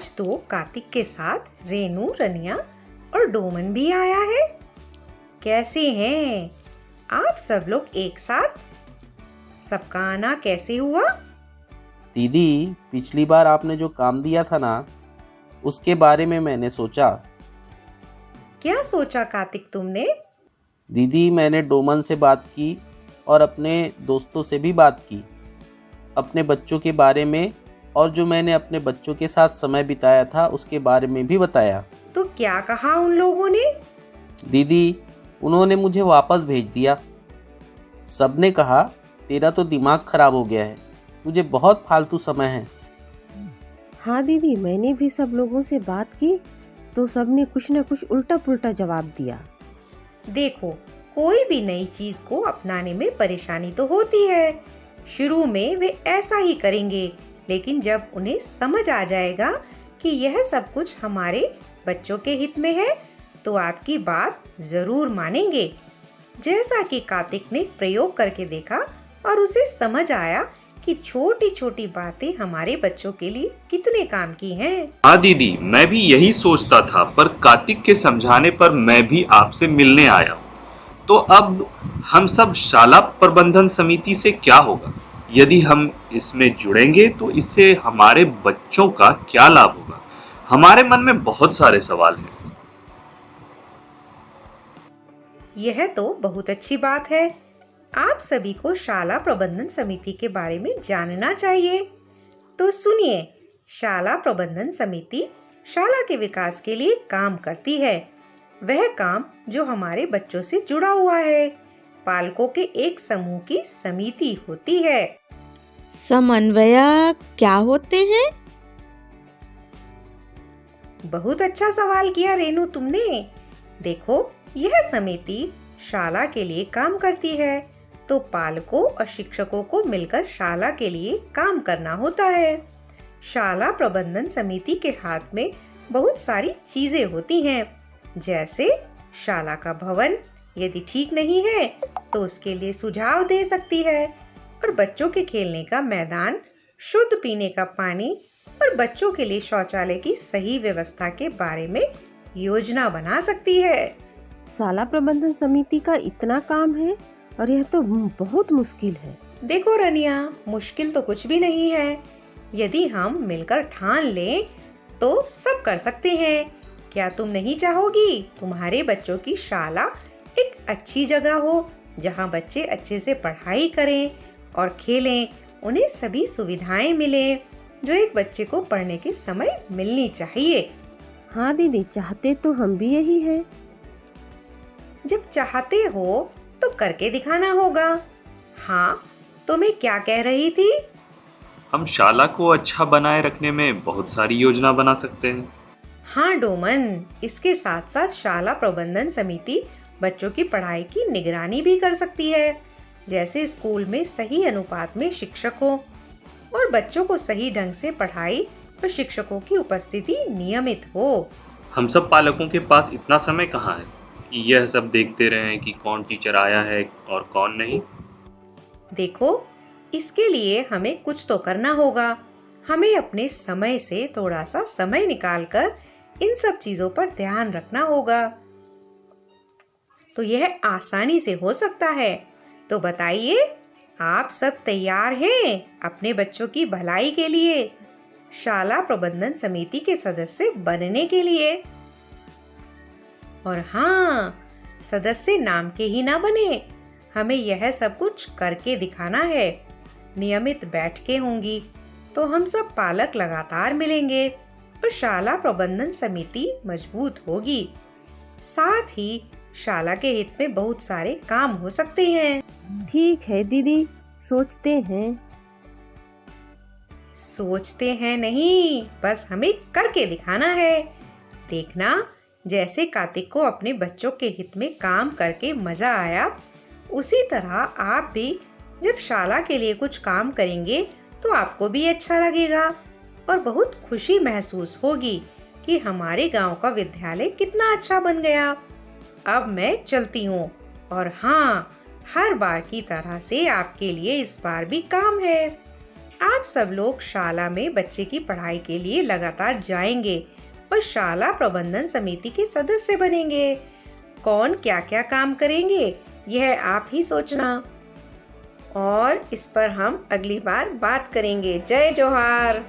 आज तो कार्तिक के साथ रेनू, रनिया और डोमन भी आया है। कैसे हैं आप सब लोग एक साथ? सबका आना कैसे हुआ? दीदी, पिछली बार आपने जो काम दिया था ना, उसके बारे में मैंने सोचा। क्या सोचा कार्तिक तुमने? दीदी, मैंने डोमन से बात की और अपने दोस्तों से भी बात की, अपने बच्चों के बारे में, और जो मैंने अपने बच्चों के साथ समय बिताया था उसके बारे में भी बताया। तो क्या कहा उन लोगों ने? दीदी, उन्होंने मुझे वापस भेज दिया। सबने कहा, तेरा तो दिमाग खराब हो गया है, तुझे बहुत फालतू समय है। हाँ दीदी, मैंने भी सब लोगों से बात की तो सबने कुछ न कुछ उल्टा पुल्टा जवाब दिया। देखो, कोई भी नई चीज को अपनाने में परेशानी तो होती है। शुरू में वे ऐसा ही करेंगे, लेकिन जब उन्हें समझ आ जाएगा कि यह सब कुछ हमारे बच्चों के हित में है, तो आपकी बात जरूर मानेंगे। जैसा कि कार्तिक ने प्रयोग करके देखा और उसे समझ आया कि छोटी छोटी बातें हमारे बच्चों के लिए कितने काम की हैं। हाँ दीदी, मैं भी यही सोचता था, पर कार्तिक के समझाने पर मैं भी आपसे मिलने आया। तो अब हम सब शाला प्रबंधन समिति से क्या होगा? यदि हम इसमें जुड़ेंगे तो इससे हमारे बच्चों का क्या लाभ होगा? हमारे मन में बहुत सारे सवाल हैं। यह तो बहुत अच्छी बात है। आप सभी को शाला प्रबंधन समिति के बारे में जानना चाहिए। तो सुनिए, शाला प्रबंधन समिति शाला के विकास के लिए काम करती है। वह काम जो हमारे बच्चों से जुड़ा हुआ है। पालकों के एक समूह की समिति होती है। समन्वयक क्या होते हैं? बहुत अच्छा सवाल किया रेनू तुमने। देखो, यह समिति शाला के लिए काम करती है, तो पालकों और शिक्षकों को मिलकर शाला के लिए काम करना होता है। शाला प्रबंधन समिति के हाथ में बहुत सारी चीजें होती हैं, जैसे शाला का भवन यदि ठीक नहीं है तो उसके लिए सुझाव दे सकती है, और बच्चों के खेलने का मैदान, शुद्ध पीने का पानी और बच्चों के लिए शौचालय की सही व्यवस्था के बारे में योजना बना सकती है। शाला प्रबंधन समिति का इतना काम है और यह तो बहुत मुश्किल है। देखो रनिया, मुश्किल तो कुछ भी नहीं है। यदि हम मिलकर ठान लें तो सब कर सकते हैं। क्या तुम नहीं चाहोगी तुम्हारे बच्चों की शाला एक अच्छी जगह हो, जहां बच्चे अच्छे से पढ़ाई करें और खेलें, उन्हें सभी सुविधाएं मिलें जो एक बच्चे को पढ़ने के समय मिलनी चाहिए। हाँ दीदी, चाहते तो हम भी यही है। जब चाहते हो तो करके दिखाना होगा। हाँ, तो मैं क्या कह रही थी? हम शाला को अच्छा बनाए रखने में बहुत सारी योजना बना सकते हैं। हाँ डोमन, इसके साथ साथ शाला प्रबंधन समिति बच्चों की पढ़ाई की निगरानी भी कर सकती है, जैसे स्कूल में सही अनुपात में शिक्षक हो और बच्चों को सही ढंग से पढ़ाई और शिक्षकों की उपस्थिति नियमित हो। हम सब पालकों के पास इतना समय कहाँ है कि यह सब देखते रहें कि कौन टीचर आया है और कौन नहीं। देखो, इसके लिए हमें कुछ तो करना होगा। हमें अपने समय से थोड़ा सा समय निकालकर इन सब चीजों पर ध्यान रखना होगा। तो यह आसानी से हो सकता है। तो बताइए, आप सब तैयार हैं अपने बच्चों की भलाई के लिए, शाला प्रबंधन समिति के सदस्य बनने के लिए? और हाँ, सदस्य नाम के ही ना बने, हमें यह सब कुछ करके दिखाना है। नियमित बैठकें होंगी तो हम सब पालक लगातार मिलेंगे और शाला प्रबंधन समिति मजबूत होगी। साथ ही शाला के हित में बहुत सारे काम हो सकते हैं। ठीक है दीदी, सोचते हैं। सोचते हैं नहीं, बस हमें करके दिखाना है। देखना, जैसे कार्तिक को अपने बच्चों के हित में काम करके मजा आया, उसी तरह आप भी जब शाला के लिए कुछ काम करेंगे तो आपको भी अच्छा लगेगा और बहुत खुशी महसूस होगी कि हमारे गांव का विद्यालय कितना अच्छा बन गया। अब मैं चलती हूँ, और हाँ, हर बार की तरह से आपके लिए इस बार भी काम है। आप सब लोग शाला में बच्चे की पढ़ाई के लिए लगातार जाएंगे और शाला प्रबंधन समिति के सदस्य बनेंगे। कौन क्या क्या काम करेंगे यह आप ही सोचना, और इस पर हम अगली बार बात करेंगे। जय जोहार।